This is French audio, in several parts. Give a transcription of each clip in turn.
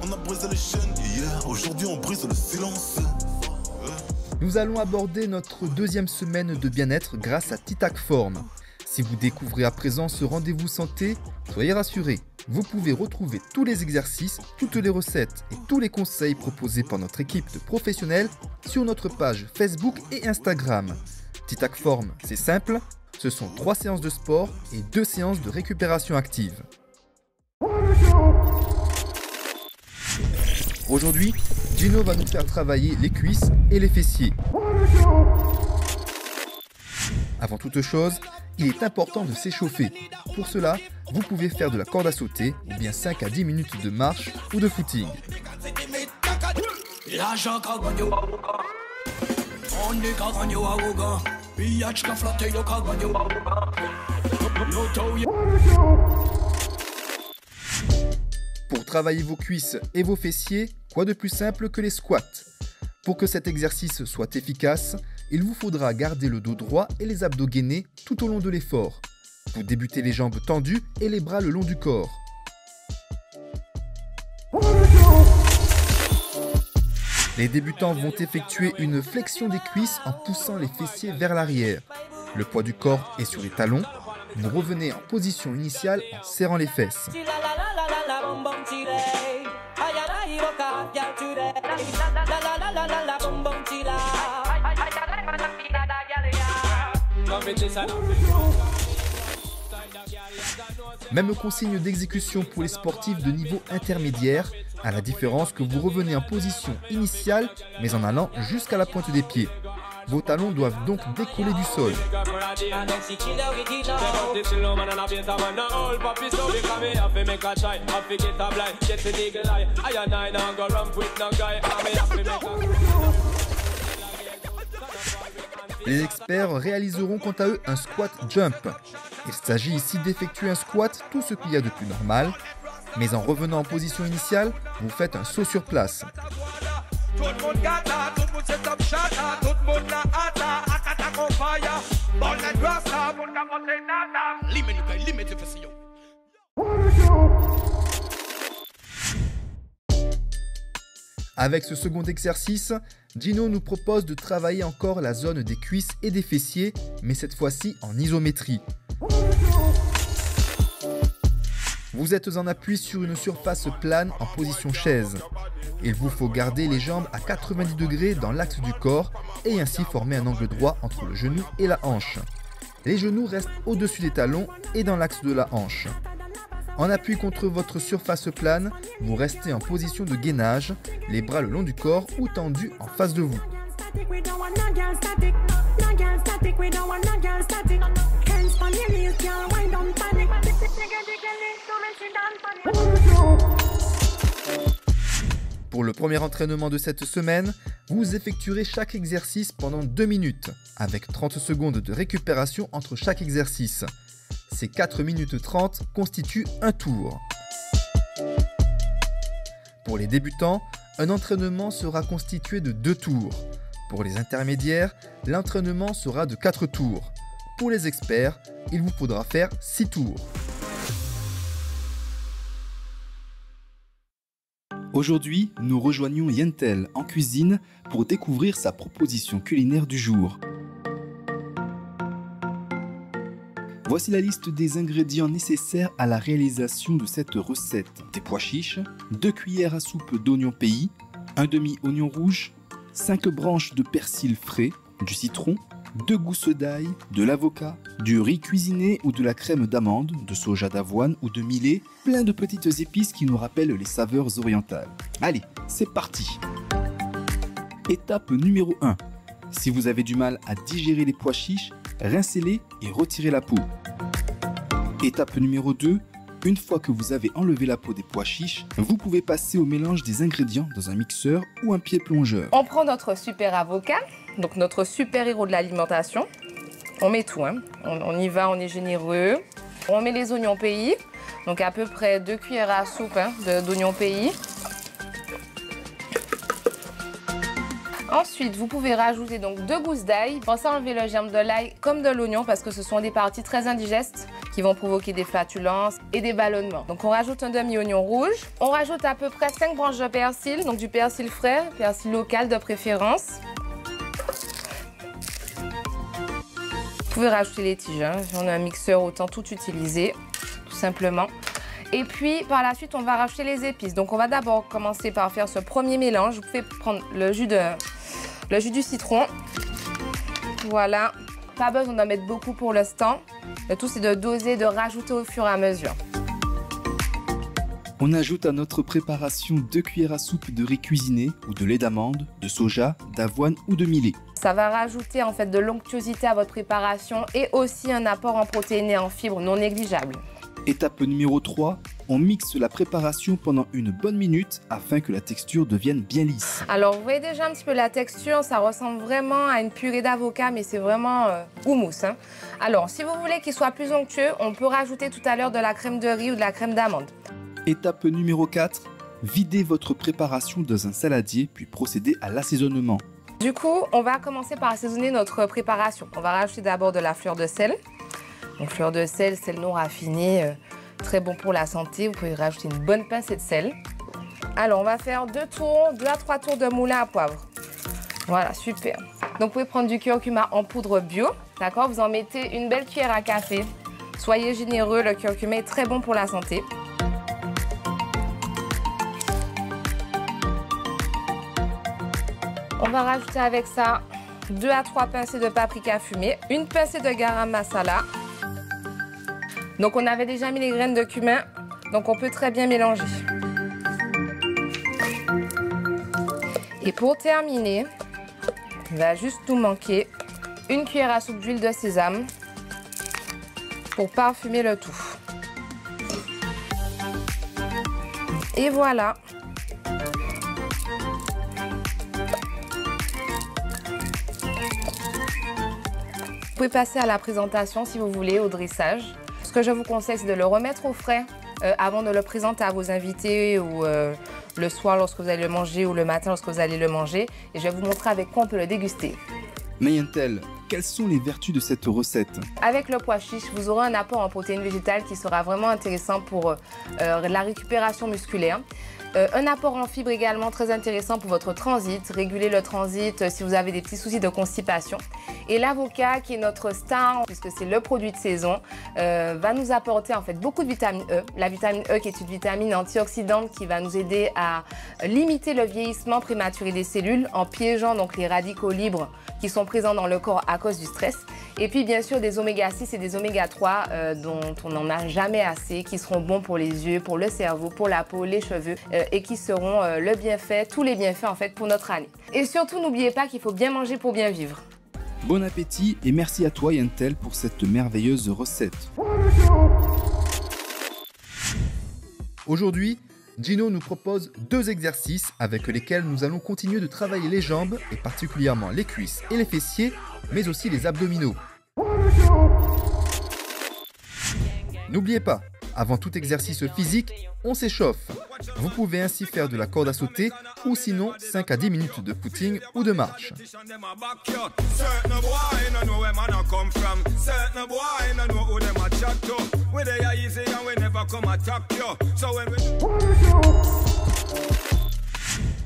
On a brisé les chaînes hier, aujourd'hui on brise le silence. Nous allons aborder notre deuxième semaine de bien-être grâce à Titac Form. Si vous découvrez à présent ce rendez-vous santé, soyez rassurés, vous pouvez retrouver tous les exercices, toutes les recettes et tous les conseils proposés par notre équipe de professionnels sur notre page Facebook et Instagram. Titac Form, c'est simple, ce sont 3 séances de sport et 2 séances de récupération active. Aujourd'hui, Gino va nous faire travailler les cuisses et les fessiers. Avant toute chose, il est important de s'échauffer. Pour cela, vous pouvez faire de la corde à sauter ou bien 5 à 10 minutes de marche ou de footing. Pour travailler vos cuisses et vos fessiers, quoi de plus simple que les squats? Pour que cet exercice soit efficace, il vous faudra garder le dos droit et les abdos gainés tout au long de l'effort. Vous débutez les jambes tendues et les bras le long du corps. Les débutants vont effectuer une flexion des cuisses en poussant les fessiers vers l'arrière. Le poids du corps est sur les talons. Vous revenez en position initiale en serrant les fesses. Même consigne d'exécution pour les sportifs de niveau intermédiaire, à la différence que vous revenez en position initiale, mais en allant jusqu'à la pointe des pieds. Vos talons doivent donc décoller du sol. Les experts réaliseront quant à eux un squat jump. Il s'agit ici d'effectuer un squat tout ce qu'il y a de plus normal, mais en revenant en position initiale, vous faites un saut sur place. Avec ce second exercice, Gino nous propose de travailler encore la zone des cuisses et des fessiers, mais cette fois-ci en isométrie. Vous êtes en appui sur une surface plane en position chaise. Il vous faut garder les jambes à 90 degrés dans l'axe du corps et ainsi former un angle droit entre le genou et la hanche. Les genoux restent au-dessus des talons et dans l'axe de la hanche. En appui contre votre surface plane, vous restez en position de gainage, les bras le long du corps ou tendus en face de vous. Pour le premier entraînement de cette semaine, vous effectuerez chaque exercice pendant 2 minutes, avec 30 secondes de récupération entre chaque exercice. Ces 4 minutes 30 constituent un tour. Pour les débutants, un entraînement sera constitué de 2 tours. Pour les intermédiaires, l'entraînement sera de 4 tours. Pour les experts, il vous faudra faire 6 tours. Aujourd'hui, nous rejoignons Yentel en cuisine pour découvrir sa proposition culinaire du jour. Voici la liste des ingrédients nécessaires à la réalisation de cette recette. Des pois chiches, 2 cuillères à soupe d'oignon pays, un demi-oignon rouge, 5 branches de persil frais, du citron, 2 gousses d'ail, de l'avocat, du riz cuisiné ou de la crème d'amande, de soja d'avoine ou de millet, plein de petites épices qui nous rappellent les saveurs orientales. Allez, c'est parti! Étape numéro 1. Si vous avez du mal à digérer les pois chiches, rincez-les et retirez la peau. Étape numéro 2. Une fois que vous avez enlevé la peau des pois chiches, vous pouvez passer au mélange des ingrédients dans un mixeur ou un pied plongeur. On prend notre super avocat, donc notre super héros de l'alimentation. On met tout, hein. On y va, on est généreux. On met les oignons pays, donc à peu près 2 cuillères à soupe d'oignons pays. Ensuite, vous pouvez rajouter donc 2 gousses d'ail. Pensez à enlever le germe de l'ail comme de l'oignon parce que ce sont des parties très indigestes qui vont provoquer des flatulences et des ballonnements. Donc on rajoute un demi-oignon rouge. On rajoute à peu près 5 branches de persil, donc du persil frais, persil local de préférence. Vous pouvez rajouter les tiges, hein. Si on a un mixeur, autant tout utiliser, tout simplement. Et puis par la suite, on va rajouter les épices. Donc on va d'abord commencer par faire ce premier mélange. Vous pouvez prendre le jus du citron. Voilà. Pas besoin d'en mettre beaucoup pour l'instant. Le tout, c'est de doser, de rajouter au fur et à mesure. On ajoute à notre préparation 2 cuillères à soupe de riz cuisiné ou de lait d'amande, de soja, d'avoine ou de millet. Ça va rajouter en fait de l'onctuosité à votre préparation et aussi un apport en protéines et en fibres non négligeable. Étape numéro 3, on mixe la préparation pendant une bonne minute afin que la texture devienne bien lisse. Alors vous voyez déjà un petit peu la texture, ça ressemble vraiment à une purée d'avocat, mais c'est vraiment houmous, hein. Alors si vous voulez qu'il soit plus onctueux, on peut rajouter tout à l'heure de la crème de riz ou de la crème d'amande. Étape numéro 4, videz votre préparation dans un saladier puis procédez à l'assaisonnement. Du coup, on va commencer par assaisonner notre préparation. On va rajouter d'abord de la fleur de sel. Donc fleur de sel, sel non raffiné, très bon pour la santé. Vous pouvez rajouter une bonne pincée de sel. Alors on va faire 2 à 3 tours de moulin à poivre. Voilà, super. Donc vous pouvez prendre du curcuma en poudre bio. D'accord, vous en mettez une belle cuillère à café. Soyez généreux, le curcuma est très bon pour la santé. On va rajouter avec ça 2 à 3 pincées de paprika fumé, une pincée de garam masala. Donc on avait déjà mis les graines de cumin, donc on peut très bien mélanger. Et pour terminer, il va juste nous manquer une cuillère à soupe d'huile de sésame pour parfumer le tout. Et voilà. Vous pouvez passer à la présentation si vous voulez, au dressage. Ce que je vous conseille, c'est de le remettre au frais avant de le présenter à vos invités ou le soir lorsque vous allez le manger ou le matin lorsque vous allez le manger. Et je vais vous montrer avec quoi on peut le déguster. Mayentel, quelles sont les vertus de cette recette? Avec le pois chiche, vous aurez un apport en protéines végétales qui sera vraiment intéressant pour la récupération musculaire. Un apport en fibres également très intéressant pour votre transit, réguler le transit si vous avez des petits soucis de constipation. Et l'avocat, qui est notre star, puisque c'est le produit de saison, va nous apporter en fait beaucoup de vitamine E. La vitamine E qui est une vitamine antioxydante qui va nous aider à limiter le vieillissement prématuré des cellules en piégeant donc les radicaux libres qui sont présents dans le corps à cause du stress. Et puis bien sûr des oméga 6 et des oméga 3 dont on n'en a jamais assez, qui seront bons pour les yeux, pour le cerveau, pour la peau, les cheveux et qui seront le bienfait, tous les bienfaits en fait pour notre année. Et surtout n'oubliez pas qu'il faut bien manger pour bien vivre. Bon appétit et merci à toi Yentel pour cette merveilleuse recette. Aujourd'hui, Gino nous propose 2 exercices avec lesquels nous allons continuer de travailler les jambes et particulièrement les cuisses et les fessiers, mais aussi les abdominaux. N'oubliez pas, avant tout exercice physique, on s'échauffe. Vous pouvez ainsi faire de la corde à sauter ou sinon 5 à 10 minutes de footing ou de marche.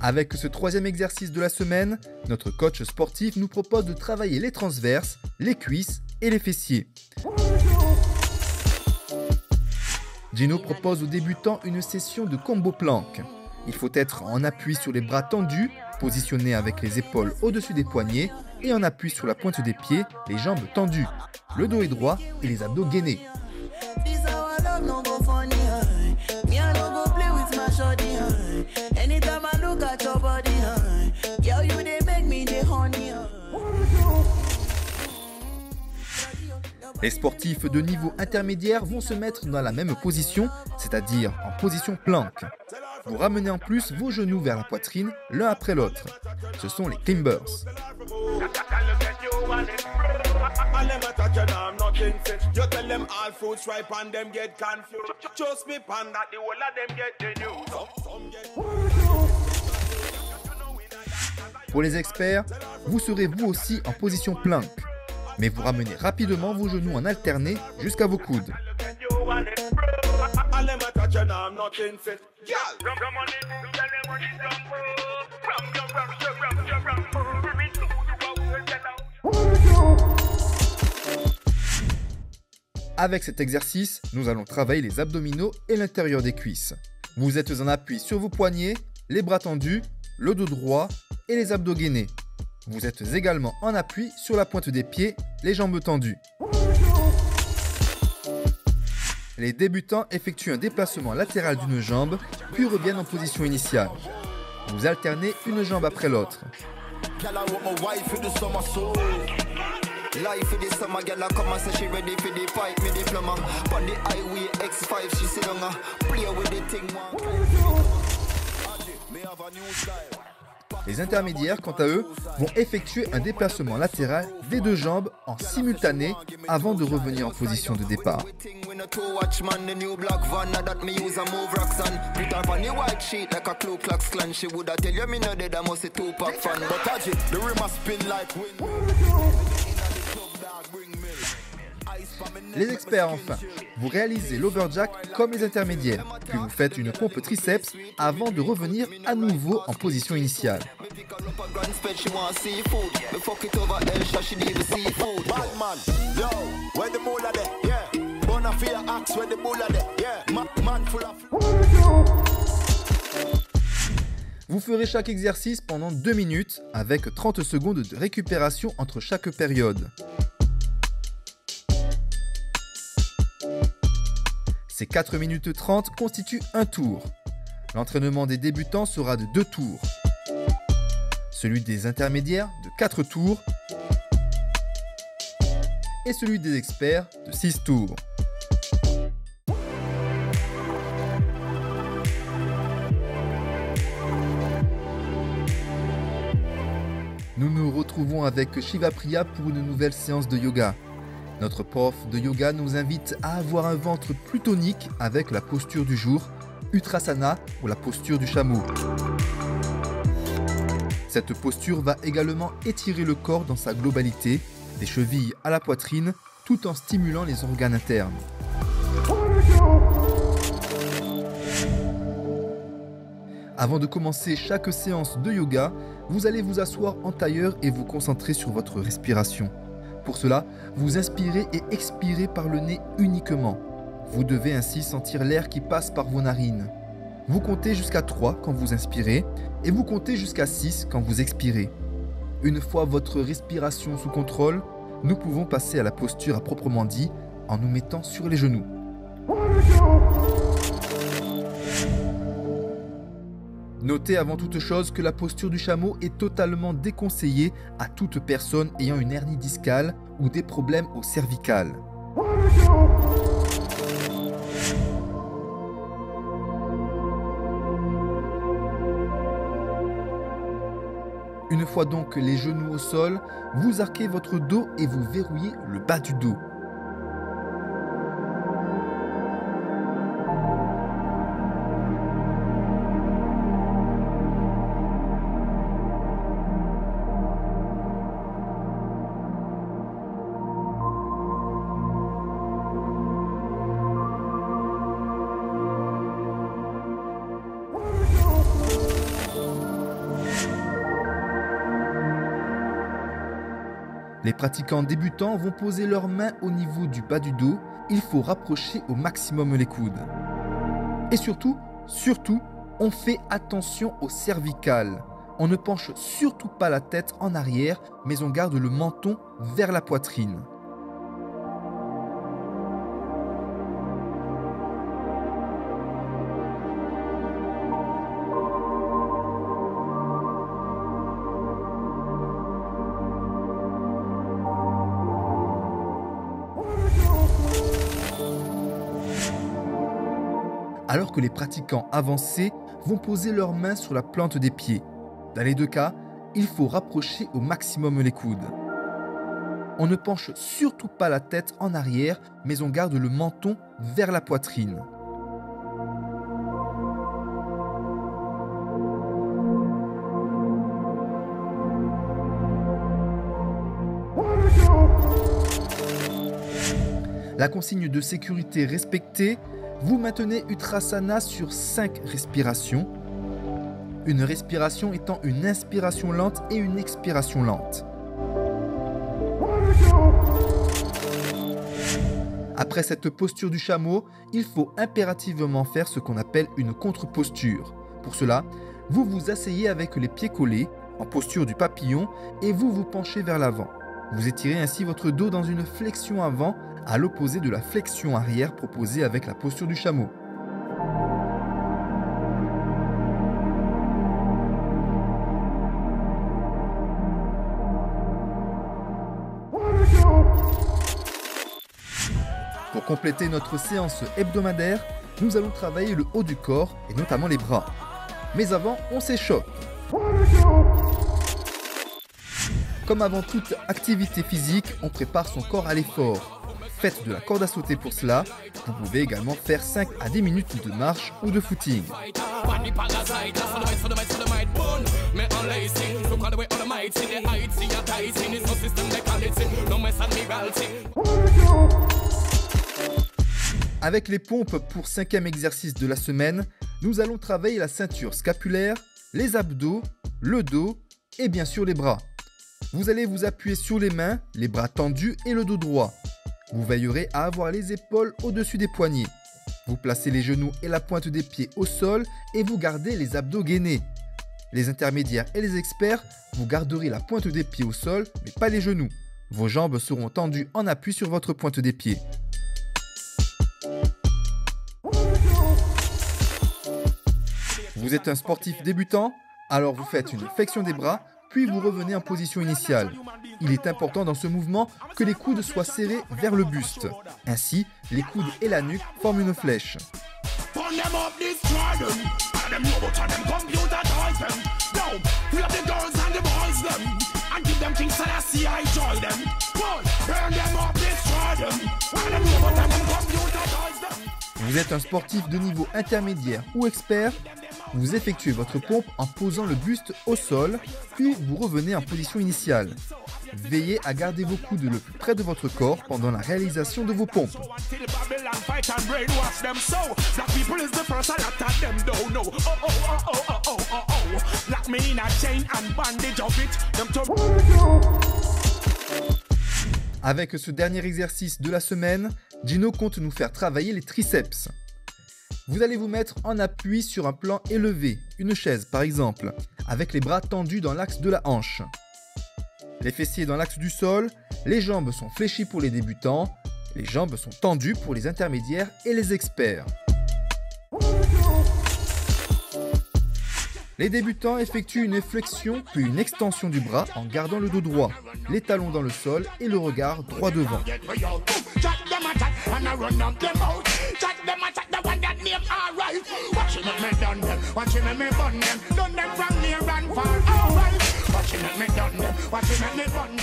Avec ce 3e exercice de la semaine, notre coach sportif nous propose de travailler les transverses, les cuisses et les fessiers. Gino propose aux débutants une session de combo plank. Il faut être en appui sur les bras tendus, positionnés avec les épaules au-dessus des poignets et en appui sur la pointe des pieds, les jambes tendues. Le dos est droit et les abdos gainés. Les sportifs de niveau intermédiaire vont se mettre dans la même position, c'est-à-dire en position plank. Vous ramenez en plus vos genoux vers la poitrine, l'un après l'autre. Ce sont les climbers. Pour les experts, vous serez vous aussi en position plank. Mais vous ramenez rapidement vos genoux en alterné jusqu'à vos coudes. Avec cet exercice, nous allons travailler les abdominaux et l'intérieur des cuisses. Vous êtes en appui sur vos poignets, les bras tendus, le dos droit et les abdos gainés. Vous êtes également en appui sur la pointe des pieds, les jambes tendues. Les débutants effectuent un déplacement latéral d'une jambe, puis reviennent en position initiale. Vous alternez une jambe après l'autre. Les intermédiaires, quant à eux, vont effectuer un déplacement latéral des deux jambes en simultané avant de revenir en position de départ. Les experts enfin, vous réalisez l'overjack comme les intermédiaires, puis vous faites une pompe triceps avant de revenir à nouveau en position initiale. Vous ferez chaque exercice pendant 2 minutes avec 30 secondes de récupération entre chaque période. Ces 4 minutes 30 constituent un tour. L'entraînement des débutants sera de 2 tours. Celui des intermédiaires de 4 tours. Et celui des experts de 6 tours. Nous nous retrouvons avec Shiva Priya pour une nouvelle séance de yoga. Notre prof de yoga nous invite à avoir un ventre plus tonique avec la posture du jour, Utrasana ou la posture du chameau. Cette posture va également étirer le corps dans sa globalité, des chevilles à la poitrine, tout en stimulant les organes internes. Avant de commencer chaque séance de yoga, vous allez vous asseoir en tailleur et vous concentrer sur votre respiration. Pour cela, vous inspirez et expirez par le nez uniquement. Vous devez ainsi sentir l'air qui passe par vos narines. Vous comptez jusqu'à 3 quand vous inspirez et vous comptez jusqu'à 6 quand vous expirez. Une fois votre respiration sous contrôle, nous pouvons passer à la posture à proprement dit en nous mettant sur les genoux. Notez avant toute chose que la posture du chameau est totalement déconseillée à toute personne ayant une hernie discale ou des problèmes au cervical. Une fois donc les genoux au sol, vous arquez votre dos et vous verrouillez le bas du dos. Les pratiquants débutants vont poser leurs mains au niveau du bas du dos. Il faut rapprocher au maximum les coudes. Et surtout, on fait attention au cervical. On ne penche surtout pas la tête en arrière, mais on garde le menton vers la poitrine. Alors que les pratiquants avancés vont poser leurs mains sur la plante des pieds. Dans les deux cas, il faut rapprocher au maximum les coudes. On ne penche surtout pas la tête en arrière, mais on garde le menton vers la poitrine. La consigne de sécurité respectée, vous maintenez Utrasana sur 5 respirations. Une respiration étant une inspiration lente et une expiration lente. Après cette posture du chameau, il faut impérativement faire ce qu'on appelle une contre-posture. Pour cela, vous vous asseyez avec les pieds collés, en posture du papillon, et vous vous penchez vers l'avant. Vous étirez ainsi votre dos dans une flexion avant, à l'opposé de la flexion arrière proposée avec la posture du chameau. Pour compléter notre séance hebdomadaire, nous allons travailler le haut du corps et notamment les bras. Mais avant, on s'échauffe. Comme avant toute activité physique, on prépare son corps à l'effort. Faites de la corde à sauter pour cela. Vous pouvez également faire 5 à 10 minutes de marche ou de footing. Avec les pompes pour 5e exercice de la semaine, nous allons travailler la ceinture scapulaire, les abdos, le dos et bien sûr les bras. Vous allez vous appuyer sur les mains, les bras tendus et le dos droit. Vous veillerez à avoir les épaules au-dessus des poignets. Vous placez les genoux et la pointe des pieds au sol et vous gardez les abdos gainés. Les intermédiaires et les experts, vous garderez la pointe des pieds au sol mais pas les genoux. Vos jambes seront tendues en appui sur votre pointe des pieds. Vous êtes un sportif débutant? Alors vous faites une flexion des bras, puis vous revenez en position initiale. Il est important dans ce mouvement que les coudes soient serrés vers le buste. Ainsi, les coudes et la nuque forment une flèche. Vous êtes un sportif de niveau intermédiaire ou expert? Vous effectuez votre pompe en posant le buste au sol, puis vous revenez en position initiale. Veillez à garder vos coudes le plus près de votre corps pendant la réalisation de vos pompes. Avec ce dernier exercice de la semaine, Gino compte nous faire travailler les triceps. Vous allez vous mettre en appui sur un plan élevé, une chaise par exemple, avec les bras tendus dans l'axe de la hanche. Les fessiers dans l'axe du sol, les jambes sont fléchies pour les débutants, les jambes sont tendues pour les intermédiaires et les experts. Les débutants effectuent une flexion puis une extension du bras en gardant le dos droit, les talons dans le sol et le regard droit devant.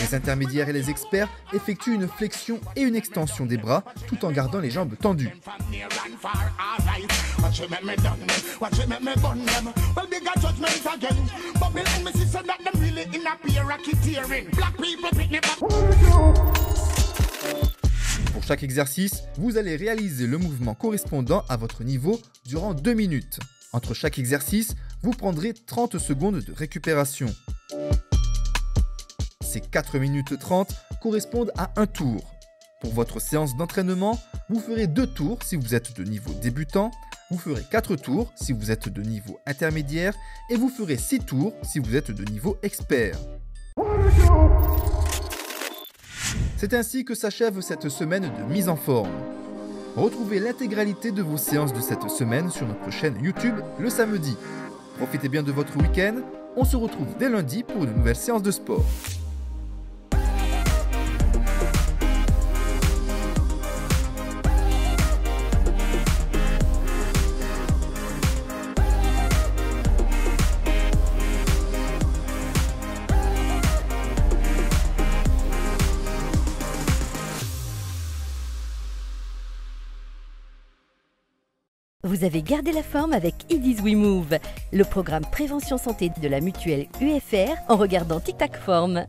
Les intermédiaires et les experts effectuent une flexion et une extension des bras tout en gardant les jambes tendues. Pour chaque exercice, vous allez réaliser le mouvement correspondant à votre niveau durant 2 minutes. Entre chaque exercice, vous prendrez 30 secondes de récupération. Ces 4 minutes 30 correspondent à un tour. Pour votre séance d'entraînement, vous ferez 2 tours si vous êtes de niveau débutant, vous ferez 4 tours si vous êtes de niveau intermédiaire et vous ferez 6 tours si vous êtes de niveau expert. C'est ainsi que s'achève cette semaine de mise en forme. Retrouvez l'intégralité de vos séances de cette semaine sur notre chaîne YouTube le samedi. Profitez bien de votre week-end, on se retrouve dès lundi pour une nouvelle séance de sport. Vous avez gardé la forme avec It Is We Move, le programme prévention santé de la mutuelle UFR en regardant Tic Tac Form.